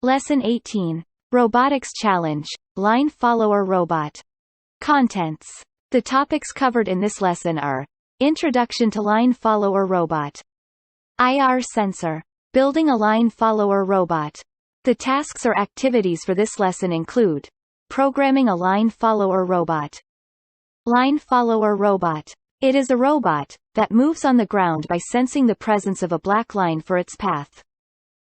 Lesson 18. Robotics Challenge, Line Follower Robot. Contents. The topics covered in this lesson are: Introduction to Line Follower Robot, IR Sensor, Building a Line Follower Robot. The tasks or activities for this lesson include: Programming a Line Follower Robot. Line Follower Robot. It is a robot that moves on the ground by sensing the presence of a black line for its path.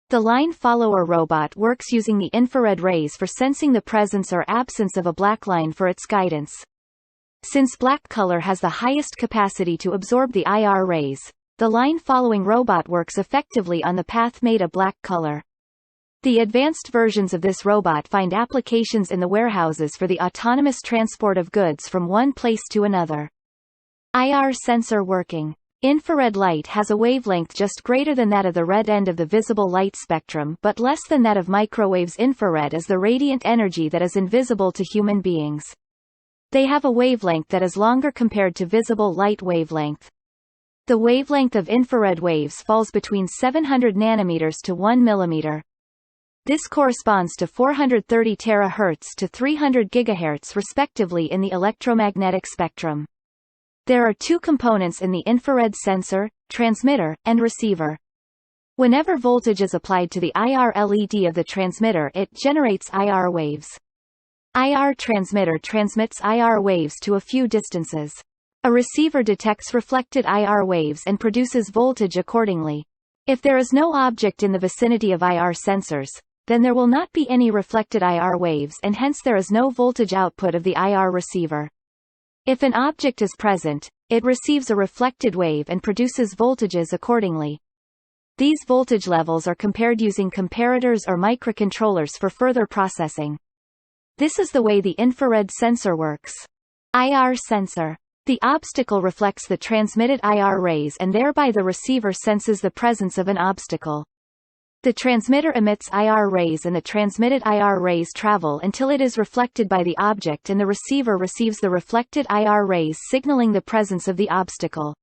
The line follower robot works using the infrared rays for sensing the presence or absence of a black line for its guidance. Since black color has the highest capacity to absorb the IR rays, the line-following robot works effectively on the path made a black color. The advanced versions of this robot find applications in the warehouses for the autonomous transport of goods from one place to another. IR sensor working. Infrared light has a wavelength just greater than that of the red end of the visible light spectrum but less than that of microwaves. Infrared is the radiant energy that is invisible to human beings. They have a wavelength that is longer compared to visible light wavelength. The wavelength of infrared waves falls between 700 nanometers to 1 millimeter. This corresponds to 430 terahertz to 300 gigahertz respectively in the electromagnetic spectrum. There are two components in the infrared sensor, transmitter, and receiver. Whenever voltage is applied to the IR LED of the transmitter, it generates IR waves. IR transmitter transmits IR waves to a few distances. A receiver detects reflected IR waves and produces voltage accordingly. If there is no object in the vicinity of IR sensors, then there will not be any reflected IR waves and hence there is no voltage output of the IR receiver. If an object is present, it receives a reflected wave and produces voltages accordingly. These voltage levels are compared using comparators or microcontrollers for further processing. This is the way the infrared sensor works. IR sensor. The obstacle reflects the transmitted IR rays and thereby the receiver senses the presence of an obstacle. The transmitter emits IR rays and the transmitted IR rays travel until it is reflected by the object and the receiver receives the reflected IR rays signaling the presence of the obstacle.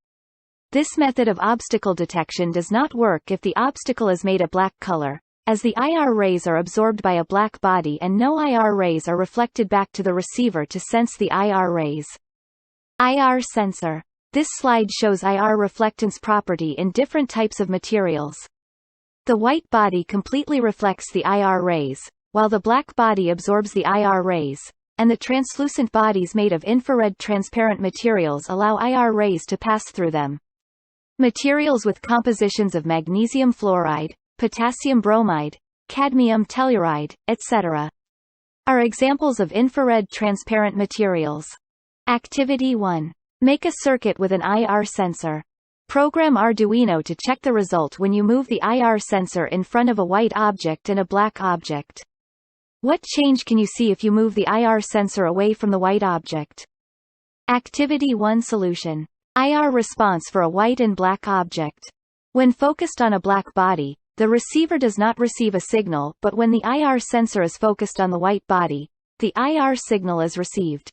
This method of obstacle detection does not work if the obstacle is made a black color, as the IR rays are absorbed by a black body and no IR rays are reflected back to the receiver to sense the IR rays. IR sensor. This slide shows IR reflectance property in different types of materials. The white body completely reflects the IR rays, while the black body absorbs the IR rays, and the translucent bodies made of infrared transparent materials allow IR rays to pass through them. Materials with compositions of magnesium fluoride, potassium bromide, cadmium telluride, etc. are examples of infrared transparent materials. Activity 1. Make a circuit with an IR sensor. Program Arduino to check the result when you move the IR sensor in front of a white object and a black object. What change can you see if you move the IR sensor away from the white object? Activity 1 Solution. IR response for a white and black object. When focused on a black body, the receiver does not receive a signal, but when the IR sensor is focused on the white body, the IR signal is received.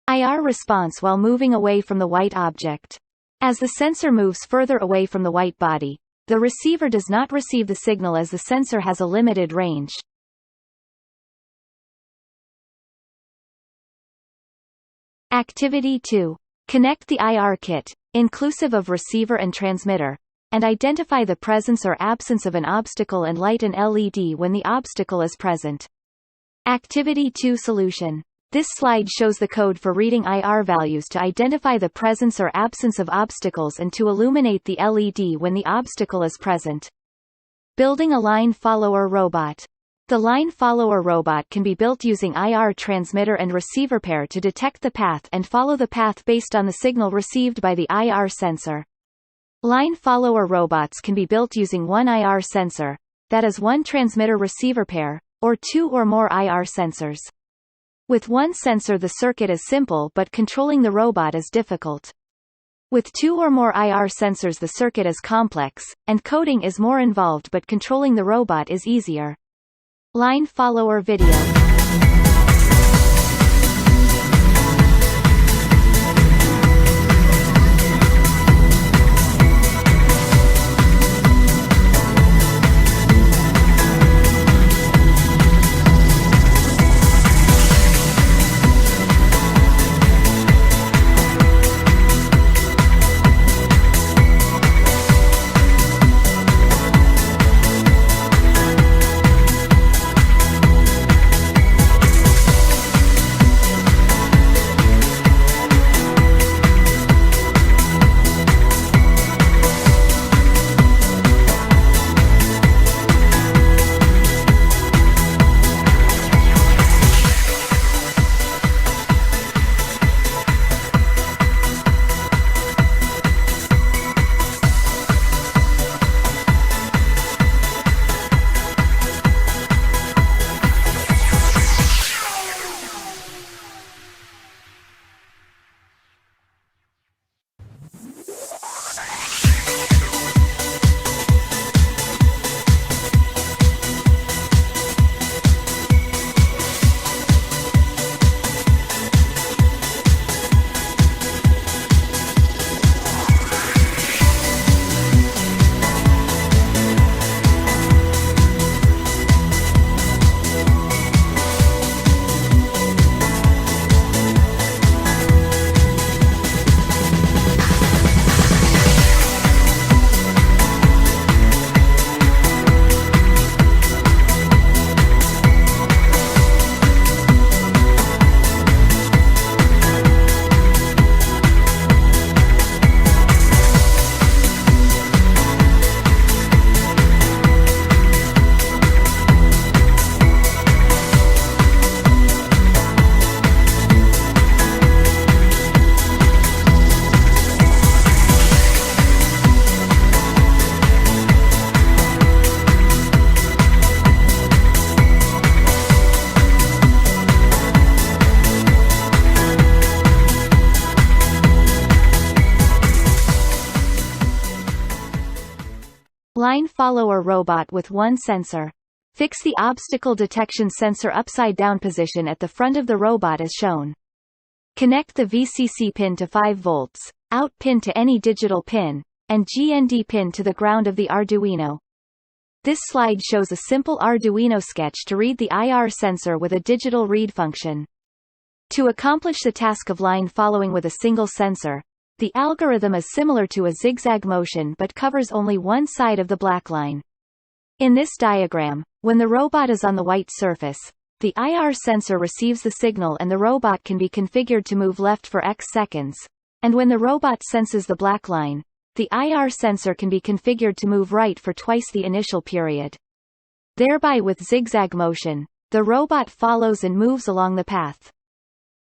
IR response while moving away from the white object. As the sensor moves further away from the white body, the receiver does not receive the signal as the sensor has a limited range. Activity 2. Connect the IR kit, inclusive of receiver and transmitter, and identify the presence or absence of an obstacle and light an LED when the obstacle is present. Activity 2 Solution. This slide shows the code for reading IR values to identify the presence or absence of obstacles and to illuminate the LED when the obstacle is present. Building a line follower robot. The line follower robot can be built using IR transmitter and receiver pair to detect the path and follow the path based on the signal received by the IR sensor. Line follower robots can be built using one IR sensor, that is one transmitter receiver pair, or two or more IR sensors. With one sensor the circuit is simple but controlling the robot is difficult. With two or more IR sensors the circuit is complex, and coding is more involved but controlling the robot is easier. Line follower video. follower robot with one sensor. Fix the obstacle detection sensor upside-down position at the front of the robot as shown. Connect the VCC pin to 5 volts, out pin to any digital pin, and GND pin to the ground of the Arduino. This slide shows a simple Arduino sketch to read the IR sensor with a digital read function. To accomplish the task of line following with a single sensor, the algorithm is similar to a zigzag motion but covers only one side of the black line. In this diagram, when the robot is on the white surface, the IR sensor receives the signal and the robot can be configured to move left for X seconds, and when the robot senses the black line, the IR sensor can be configured to move right for twice the initial period. Thereby, with zigzag motion, the robot follows and moves along the path.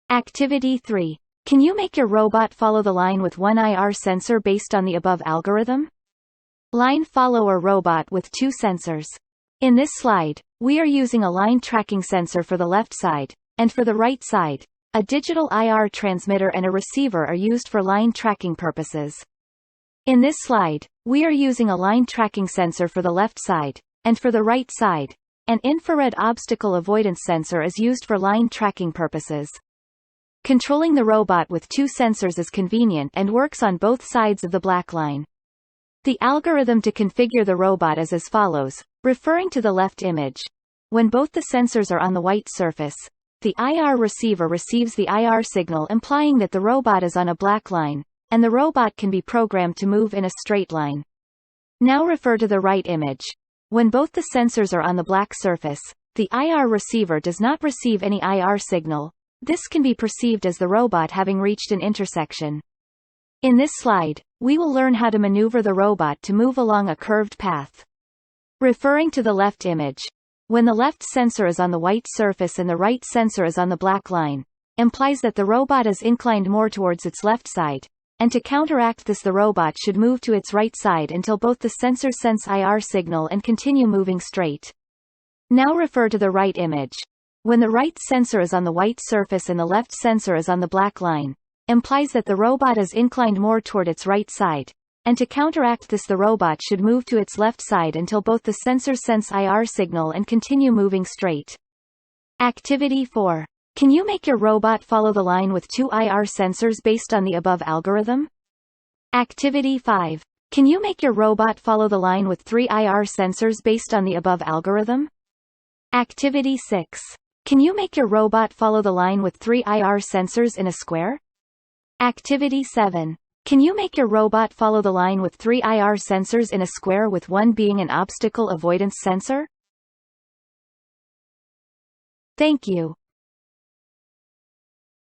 Activity 3. Can you make your robot follow the line with one IR sensor based on the above algorithm? Line follower robot with 2 sensors. In this slide, we are using a line tracking sensor for the left side, and for the right side, a digital IR transmitter and a receiver are used for line tracking purposes. In this slide, we are using a line tracking sensor for the left side, and for the right side, an infrared obstacle avoidance sensor is used for line tracking purposes. Controlling the robot with 2 sensors is convenient and works on both sides of the black line. The algorithm to configure the robot is as follows, referring to the left image. When both the sensors are on the white surface, the IR receiver receives the IR signal implying that the robot is on a black line, and the robot can be programmed to move in a straight line. Now refer to the right image. When both the sensors are on the black surface, the IR receiver does not receive any IR signal. This can be perceived as the robot having reached an intersection. In this slide, we will learn how to maneuver the robot to move along a curved path. Referring to the left image. When the left sensor is on the white surface and the right sensor is on the black line, implies that the robot is inclined more towards its left side, and to counteract this the robot should move to its right side until both the sensors sense IR signal and continue moving straight. Now refer to the right image. When the right sensor is on the white surface and the left sensor is on the black line, implies that the robot is inclined more toward its right side, and to counteract this the robot should move to its left side until both the sensors sense IR signal and continue moving straight. Activity 4. Can you make your robot follow the line with 2 IR sensors based on the above algorithm? Activity 5. Can you make your robot follow the line with 3 IR sensors based on the above algorithm? Activity 6. Can you make your robot follow the line with 3 IR sensors in a square? Activity 7. Can you make your robot follow the line with 3 IR sensors in a square with one being an obstacle avoidance sensor? Thank you.